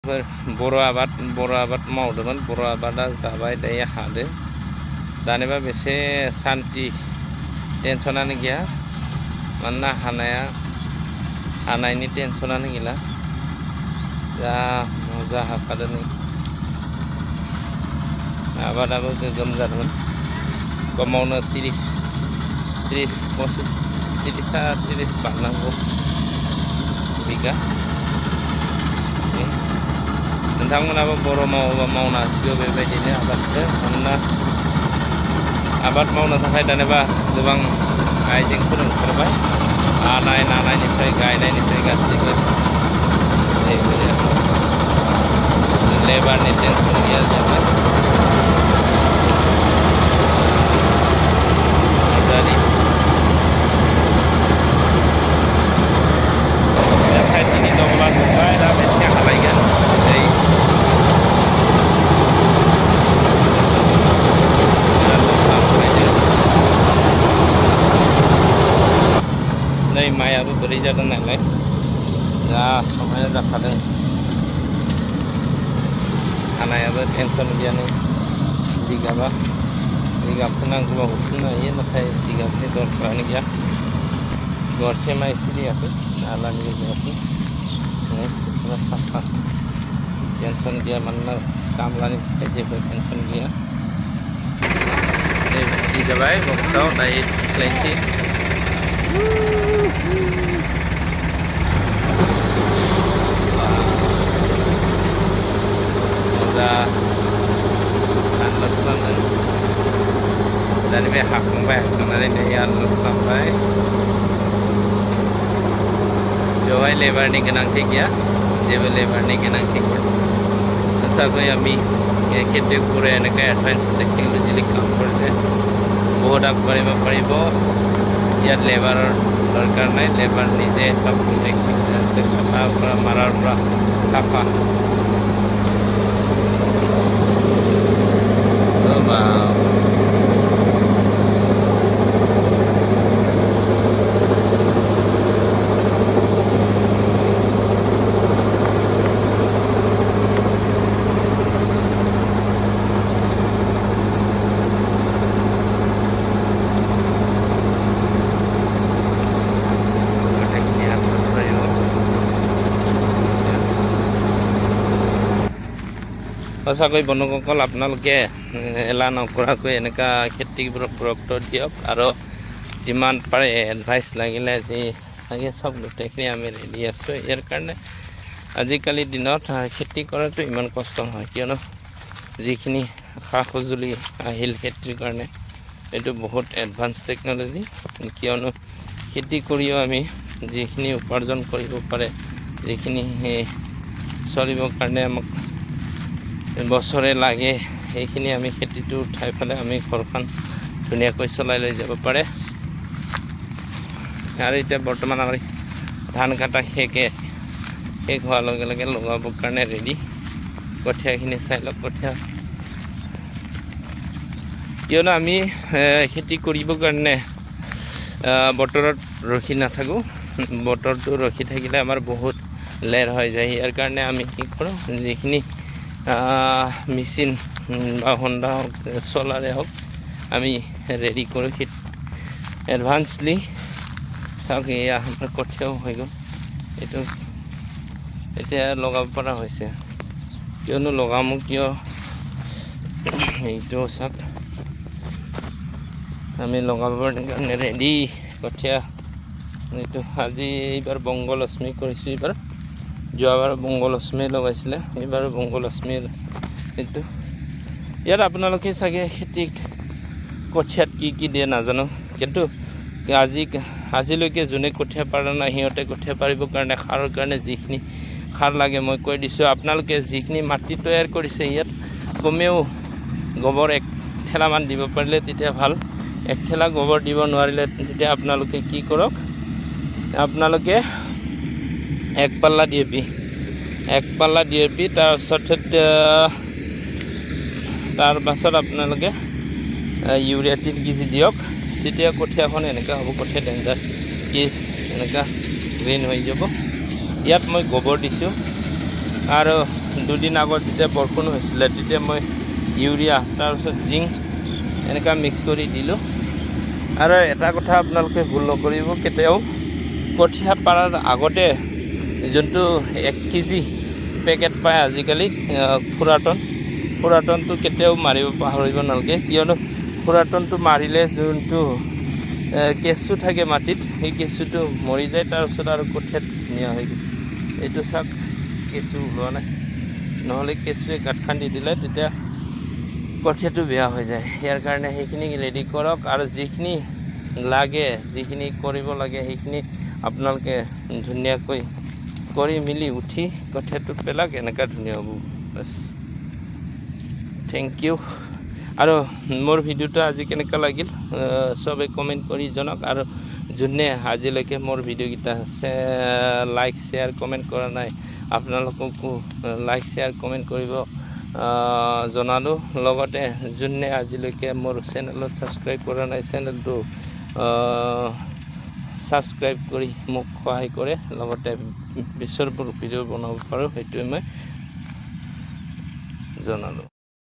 बर' आबाद मावदोंमोन बर' आबादा जाबाय दायो हादो दानिबा बेसे सान्ति टेनसनानो गैया मानोना हानायनि टेनसनानो गैला जा मजा हाखादों नै आबादाबो गोगोम जादोंमोन गमावनो 30 बारनांगौ बिगा नोंथांमोनाबो बर' मावोबा मावनो हासिगौ बेबायदिनो आबादखौ मानोना आबाद मावनो थाखाय दानिबा गोबां आइजेंफोर ओंखारबाय नानायनिफ्राय गायनायनिफ्राय गासैबो लेबारनि टेनसन गैया जाबाय खायसेनि दंब्ला जोब्बाय दा बेसे हालायगोन नै माइआबो बोरै जादों नालाय जा समायना जाखादों हानायाबो टेनसन गैया नै जिगाबखौ नांगौबा हरफिननो हायो नाथाय जिगाबनि दरखारानो गैया गरसे माइ सिरियाखै नालानि गेजेरावखै बिसिना साफा टेनसन गैया मानोना खामलानि थाखाय जेबो टेनसन गैया बिदि जाबाय बक्सआव दायो लायनोसै मोजां आनलद खालामदों दानि बे हाखांनानै दायो आनलद खालामबाय बेवहाय लेबारनि गोनांथि गैया जेबो लेबारनि गोनांथि गैया तथापि आम्ही खेतियक पूरा এনেকৈ एडभान्स टेक्नोलॉजी काम কৰিলে बहुत আগবাঢ়িব পাৰিব ইয়াত লেবাৰৰ দৰকাৰ নাই লেবাৰ নিজে সব কটাৰ পৰা মাৰাৰ পৰা চাফা সঁচাকৈ বন্ধুসকল আপোনালোকে এলাহ নকৰাকৈ এনেকুৱা খেতিবোৰক গুৰুত্ব দিয়ক আৰু যিমান পাৰে এডভাইচ লাগিলে যি লাগে চব গোটেইখিনি আমি ৰেডি আছোঁ ইয়াৰ কাৰণে আজিকালি দিনত খেতি কৰাটো ইমান কষ্ট নহয় কিয়নো যিখিনি সা সঁজুলি আহিল খেতিৰ কাৰণে এইটো বহুত এডভান্স টেকন'লজি কিয়নো খেতি কৰিও আমি যিখিনি উপাৰ্জন কৰিব পাৰে যিখিনি চলিবৰ কাৰণে আমাক বছৰে লাগে সেইখিনি আমি খেতিটো উঠাই পেলাই আমি ঘৰখন ধুনীয়াকৈ চলাই লৈ যাব পাৰে আৰু এতিয়া বৰ্তমান আমাৰ ধান কাটা শেষ হোৱাৰ লগে লগে লগাবৰ কাৰণে ৰেডি কঠীয়াখিনি চাই লওক কঠীয়া কিয়নো আমি খেতি কৰিবৰ কাৰণে বতৰত ৰখি নাথাকোঁ বতৰটো ৰখি থাকিলে আমাৰ বহুত লেৰ হৈ যায় ইয়াৰ কাৰণে আমি কি কৰোঁ যিখিনি মেচিন বা হোণ্ডা হওক চলাৰে হওক আমি ৰেডি কৰোঁ এডভান্সলি চাওক এয়া আমাৰ কঠীয়াও হৈ গ'ল এইটো এতিয়া লগাব পৰা হৈছে কিয়নো লগামো কিয় এইটো চাওক আমি লগাবৰ কাৰণে ৰেডি কঠীয়া এইটো আজি এইবাৰ বংগলক্ষ্মী কৰিছোঁ এইবাৰ যোৱাবাৰ বংগলক্ষ্মী লগাইছিলে এইবাৰ বংগলক্ষ্মীৰ এইটো ইয়াত আপোনালোকে চাগে খেতিত কঠীয়াত কি দিয়ে নাজানো কিন্তু আজিলৈকে যোনে কঠীয়া পৰা নাই সিহঁতে কঠীয়া পাৰিবৰ কাৰণে সাৰৰ কাৰণে যিখিনি সাৰ লাগে মই কৈ দিছোঁ আপোনালোকে যিখিনি মাটি তৈয়াৰ কৰিছে ইয়াত কমেও গোবৰ 1 ঠেলামান দিব পাৰিলে তেতিয়া ভাল 1 ঠেলা গোবৰ দিব নোৱাৰিলে তেতিয়া আপোনালোকে কি কৰক আপোনালোকে 1 পাল্লা DAP তাৰ পাছত আপোনালোকে ইউৰিয়া 3 কেজি দিয়ক তেতিয়া কঠীয়াখন এনেকুৱা হ'ব কঠীয়া ডেঞ্জাৰ কেছ এনেকুৱা গ্ৰীণ হৈ যাব ইয়াত মই গোবৰ দিছোঁ আৰু দুদিন আগত যেতিয়া বৰষুণ হৈছিলে তেতিয়া মই ইউৰিয়া তাৰপিছত জিংক এনেকুৱা মিক্স কৰি দিলোঁ। আৰু এটা কথা আপোনালোকে ভুল নকৰিব, কেতিয়াও কঠীয়া পাৰাৰ আগতে যোনটো 1 কেজি পেকেট পায় আজিকালি ফুৰাটনটো কেতিয়াও মাৰিব পাহৰিব নালাগে, কিয়নো ফুৰাটনটো মাৰিলে যোনটো কেঁচু থাকে মাটিত সেই কেঁচুটো মৰি যায়, তাৰপিছত আৰু কঠীয়াত ধুনীয়া হৈ গ'ল। এইটো চাওক কেঁচু ওলোৱা নাই, নহ'লে কেঁচুৱে গাঁত খান্দি দিলে তেতিয়া কঠীয়াটো বেয়া হৈ যায়। ইয়াৰ কাৰণে সেইখিনি ৰেডি কৰক, আৰু যিখিনি লাগে যিখিনি কৰিব লাগে সেইখিনি আপোনালোকে ধুনীয়াকৈ কৰি মেলি উঠি কঠীয়াটো পেলাক, এনেকুৱা ধুনীয়া হ'ব। বাছ, থেংক ইউ। আৰু মোৰ ভিডিঅ'টো আজি কেনেকুৱা লাগিল চবে কমেণ্ট কৰি জনাওক। আৰু যোনে আজিলৈকে মোৰ ভিডিঅ'কেইটা লাইক শ্বেয়াৰ কমেণ্ট কৰা নাই, আপোনালোককো লাইক শ্বেয়াৰ কমেণ্ট কৰিব জনালোঁ। লগতে যোনে আজিলৈকে মোৰ চেনেলত ছাবস্ক্ৰাইব কৰা নাই, চেনেলটো ছাবস্ক্ৰাইব কৰি মোক সহায় কৰে, লগতে পিছৰবোৰ ভিডিঅ' বনাব পাৰোঁ সেইটোৱে মই জনালোঁ।